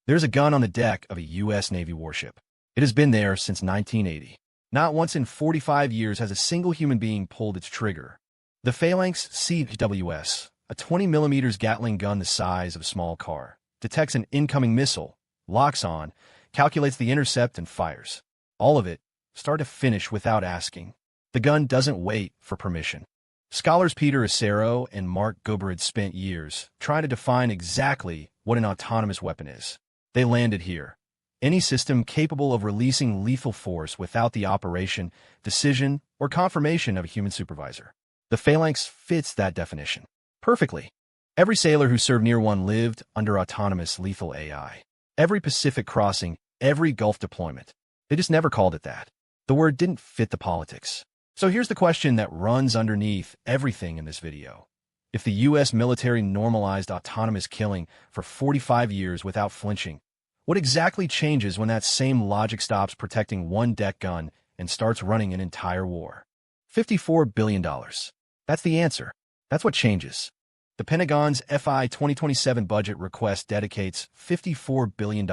There's a gun on the deck of a U.S. Navy warship. It has been there since 1980. Not once in 45 years has a single human being pulled its trigger. The Phalanx CWS, a 20mm Gatling gun the size of a small car, detects an incoming missile, locks on, calculates the intercept, and fires. All of it, start to finish without asking. The gun doesn't wait for permission. Scholars Peter Acero and Mark Goberud spent years trying to define exactly what an autonomous weapon is. They landed here. Any system capable of releasing lethal force without the operation, decision, or confirmation of a human supervisor. The Phalanx fits that definition perfectly. Every sailor who served near one lived under autonomous lethal AI. Every Pacific crossing, every Gulf deployment. They just never called it that. The word didn't fit the politics. So here's the question that runs underneath everything in this video. If the U.S. military normalized autonomous killing for 45 years without flinching, what exactly changes when that same logic stops protecting one deck gun and starts running an entire war? $54 billion. That's the answer. That's what changes. The Pentagon's FY 2027 budget request dedicates $54 billion.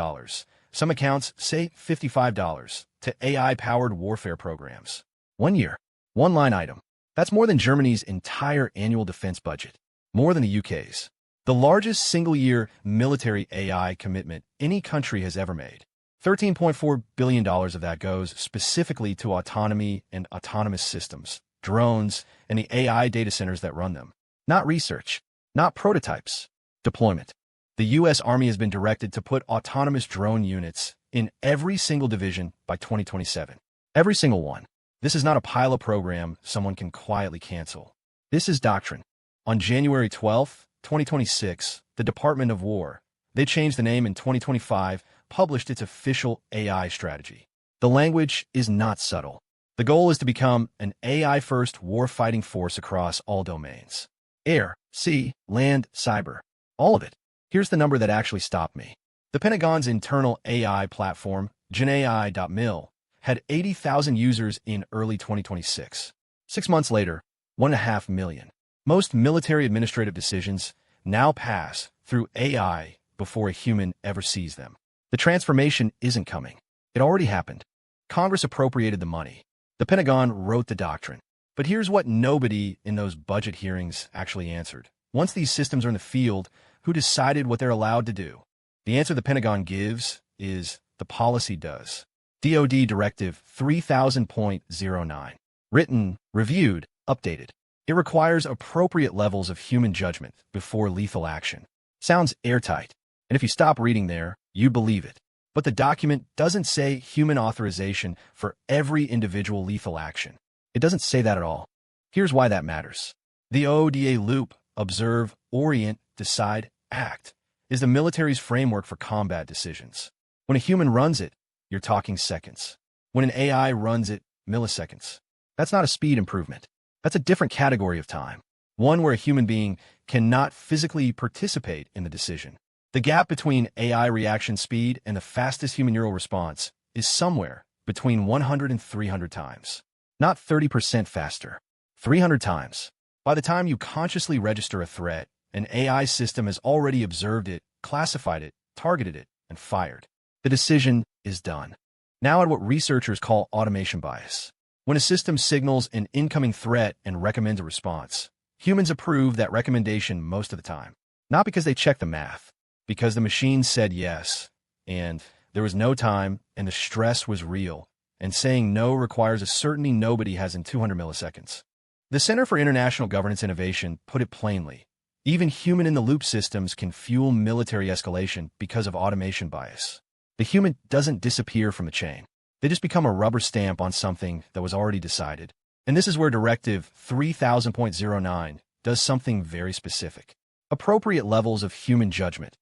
Some accounts say $55 to AI-powered warfare programs. 1 year, one line item. That's more than Germany's entire annual defense budget, more than the UK's. The largest single-year military AI commitment any country has ever made. $13.4 billion of that goes specifically to autonomy and autonomous systems, drones, and the AI data centers that run them. Not research, not prototypes, deployment. The U.S. Army has been directed to put autonomous drone units in every single division by 2027. Every single one. This is not a pilot program someone can quietly cancel. This is doctrine. On January 12, 2026, the Department of War, they changed the name in 2025, published its official AI strategy. The language is not subtle. The goal is to become an AI-first war-fighting force across all domains. Air, sea, land, cyber. All of it. Here's the number that actually stopped me. The Pentagon's internal AI platform, GenAI.mil, had 80,000 users in early 2026. 6 months later, 1.5 million. Most military administrative decisions now pass through AI before a human ever sees them. The transformation isn't coming. It already happened. Congress appropriated the money. The Pentagon wrote the doctrine. But here's what nobody in those budget hearings actually answered. Once these systems are in the field, who decided what they're allowed to do? The answer the Pentagon gives is the policy does. DoD Directive 3000.09. Written, reviewed, updated. It requires appropriate levels of human judgment before lethal action. Sounds airtight. And if you stop reading there, you believe it. But the document doesn't say human authorization for every individual lethal action. It doesn't say that at all. Here's why that matters. The OODA loop, observe, orient, decide, act, is the military's framework for combat decisions. When a human runs it, you're talking seconds. When an AI runs it, milliseconds. That's not a speed improvement. That's a different category of time. One where a human being cannot physically participate in the decision. The gap between AI reaction speed and the fastest human neural response is somewhere between 100 and 300 times. Not 30% faster. 300 times. By the time you consciously register a threat, an AI system has already observed it, classified it, targeted it, and fired. The decision is done. Now at what researchers call automation bias. When a system signals an incoming threat and recommends a response, humans approve that recommendation most of the time. Not because they check the math, because the machine said yes, and there was no time, and the stress was real, and saying no requires a certainty nobody has in 200 milliseconds. The Center for International Governance Innovation put it plainly. Even human-in-the-loop systems can fuel military escalation because of automation bias. The human doesn't disappear from the chain. They just become a rubber stamp on something that was already decided. And this is where Directive 3000.09 does something very specific. Appropriate levels of human judgment,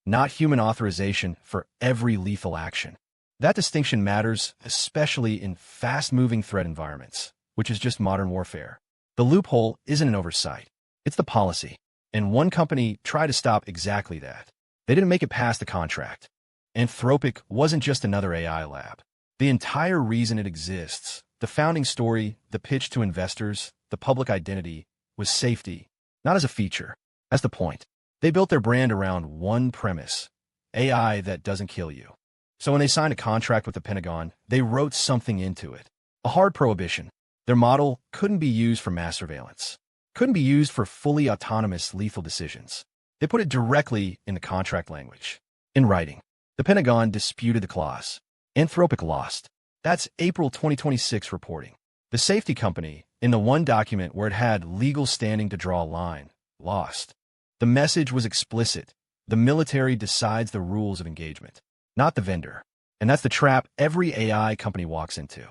not human authorization for every lethal action. That distinction matters, especially in fast-moving threat environments, which is just modern warfare. The loophole isn't an oversight. It's the policy. And one company tried to stop exactly that. They didn't make it past the contract. Anthropic wasn't just another AI lab. The entire reason it exists, the founding story, the pitch to investors, the public identity, was safety, not as a feature. That's the point. They built their brand around one premise. AI that doesn't kill you. So when they signed a contract with the Pentagon, they wrote something into it. A hard prohibition. Their model couldn't be used for mass surveillance. Couldn't be used for fully autonomous lethal decisions. They put it directly in the contract language. In writing. The Pentagon disputed the clause. Anthropic lost. That's April 2026 reporting. The safety company, in the one document where it had legal standing to draw a line, lost. The message was explicit. The military decides the rules of engagement, not the vendor. And that's the trap every AI company walks into.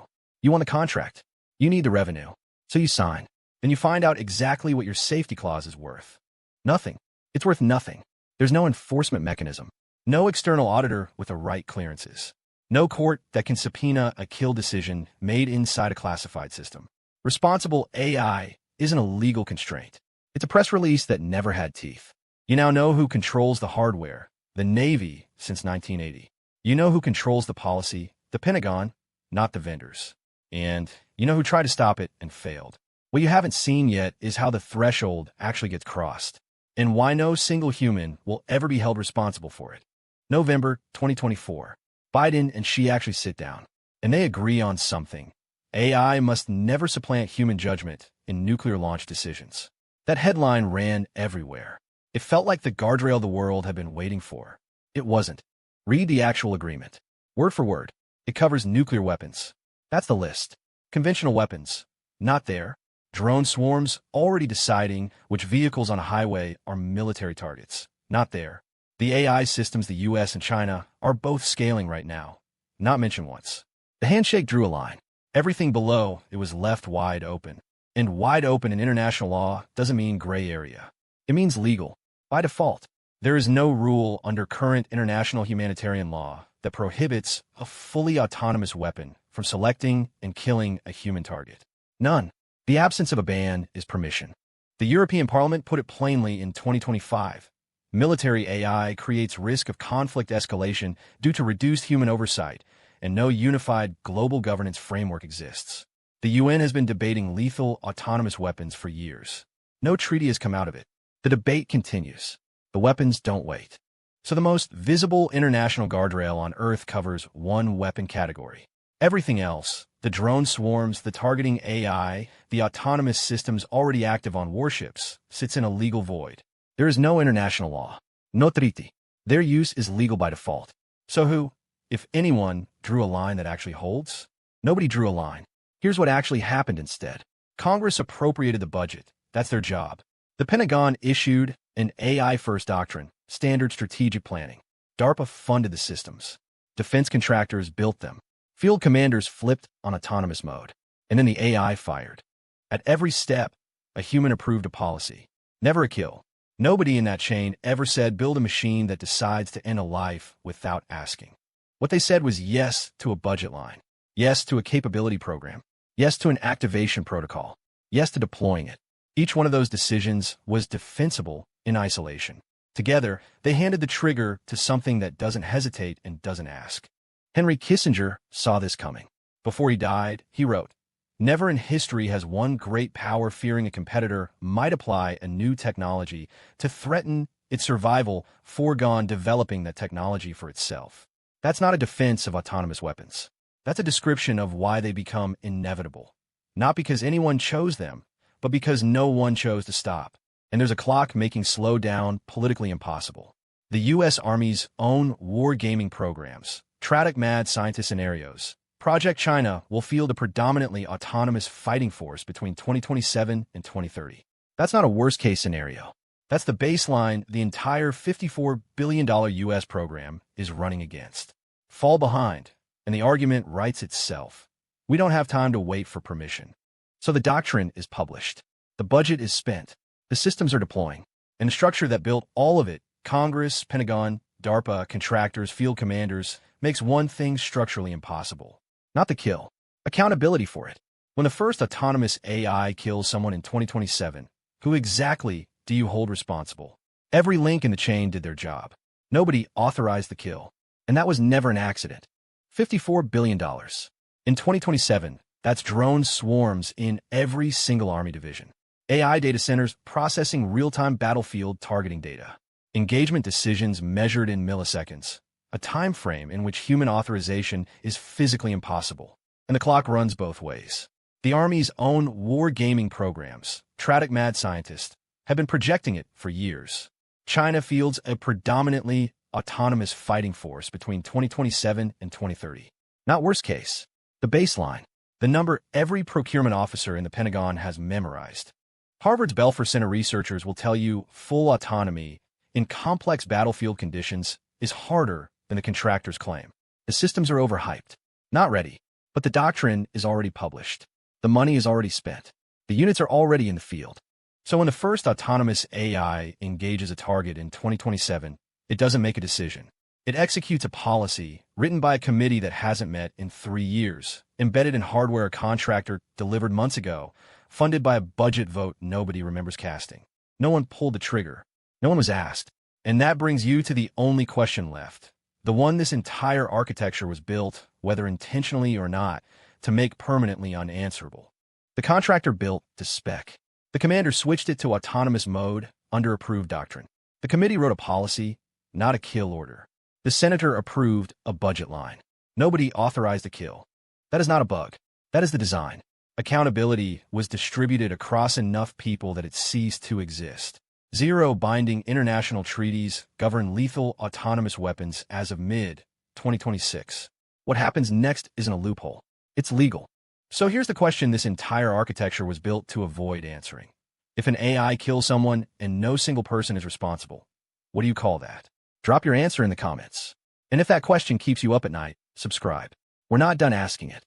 You want the contract. You need the revenue. So you sign. Then you find out exactly what your safety clause is worth. Nothing. It's worth nothing. There's no enforcement mechanism. No external auditor with the right clearances. No court that can subpoena a kill decision made inside a classified system. Responsible AI isn't a legal constraint. It's a press release that never had teeth. You now know who controls the hardware, the Navy, since 1980. You know who controls the policy, the Pentagon, not the vendors. And you know who tried to stop it and failed. What you haven't seen yet is how the threshold actually gets crossed, and why no single human will ever be held responsible for it. November 2024. Biden and Xi actually sit down, and they agree on something. AI must never supplant human judgment in nuclear launch decisions. That headline ran everywhere. It felt like the guardrail the world had been waiting for. It wasn't. Read the actual agreement. Word for word. It covers nuclear weapons. That's the list. Conventional weapons. Not there. Drone swarms already deciding which vehicles on a highway are military targets. Not there. The AI systems the US and China are both scaling right now. Not mentioned once. The handshake drew a line. Everything below it was left wide open. And wide open in international law doesn't mean gray area. It means legal. By default, there is no rule under current international humanitarian law that prohibits a fully autonomous weapon from selecting and killing a human target. None. The absence of a ban is permission. The European Parliament put it plainly in 2025. Military AI creates risk of conflict escalation due to reduced human oversight, and no unified global governance framework exists. The UN has been debating lethal autonomous weapons for years. No treaty has come out of it. The debate continues. The weapons don't wait. So the most visible international guardrail on Earth covers one weapon category. Everything else, the drone swarms, the targeting AI, the autonomous systems already active on warships, sits in a legal void. There is no international law. No treaty. Their use is legal by default. So who, if anyone, drew a line that actually holds? Nobody drew a line. Here's what actually happened instead. Congress appropriated the budget. That's their job. The Pentagon issued an AI-first doctrine, standard strategic planning. DARPA funded the systems. Defense contractors built them. Field commanders flipped on autonomous mode. And then the AI fired. At every step, a human approved a policy. Never a kill. Nobody in that chain ever said build a machine that decides to end a life without asking. What they said was yes to a budget line. Yes to a capability program. Yes to an activation protocol. Yes to deploying it. Each one of those decisions was defensible in isolation. Together, they handed the trigger to something that doesn't hesitate and doesn't ask. Henry Kissinger saw this coming. Before he died, he wrote, "Never in history has one great power fearing a competitor might apply a new technology to threaten its survival, foregone developing that technology for itself." That's not a defense of autonomous weapons. That's a description of why they become inevitable. Not because anyone chose them, but because no one chose to stop. And there's a clock making slow down politically impossible. The U.S. Army's own wargaming programs, Tragic Mad Scientist Scenarios, Project China will field a predominantly autonomous fighting force between 2027 and 2030. That's not a worst-case scenario. That's the baseline the entire $54 billion U.S. program is running against. Fall behind, and the argument writes itself. We don't have time to wait for permission. So the doctrine is published. The budget is spent. The systems are deploying. And the structure that built all of it, Congress, Pentagon, DARPA, contractors, field commanders, makes one thing structurally impossible. Not the kill. Accountability for it. When the first autonomous AI kills someone in 2027, who exactly do you hold responsible? Every link in the chain did their job. Nobody authorized the kill. And that was never an accident. $54 billion. In 2027, that's drone swarms in every single Army division. AI data centers processing real-time battlefield targeting data. engagement decisions measured in milliseconds, a time frame in which human authorization is physically impossible. And the clock runs both ways. The Army's own war gaming programs, Tradic mad scientists, have been projecting it for years. China fields a predominantly autonomous fighting force between 2027 and 2030. Not worst case, the baseline, the number every procurement officer in the Pentagon has memorized. Harvard's Belfer Center researchers will tell you full autonomy in complex battlefield conditions is harder than the contractors claim. The systems are overhyped, not ready, but the doctrine is already published. The money is already spent. The units are already in the field. So when the first autonomous AI engages a target in 2027, it doesn't make a decision. It executes a policy written by a committee that hasn't met in 3 years, embedded in hardware a contractor delivered months ago, funded by a budget vote nobody remembers casting. No one pulled the trigger. No one was asked. And that brings you to the only question left, the one this entire architecture was built, whether intentionally or not, to make permanently unanswerable. The contractor built to spec. The commander switched it to autonomous mode under approved doctrine. The committee wrote a policy, not a kill order. The senator approved a budget line. Nobody authorized a kill. That is not a bug. That is the design. Accountability was distributed across enough people that it ceased to exist. 0 binding international treaties govern lethal autonomous weapons as of mid-2026. What happens next isn't a loophole. It's legal. So here's the question this entire architecture was built to avoid answering. If an AI kills someone and no single person is responsible, what do you call that? Drop your answer in the comments. And if that question keeps you up at night, subscribe. We're not done asking it.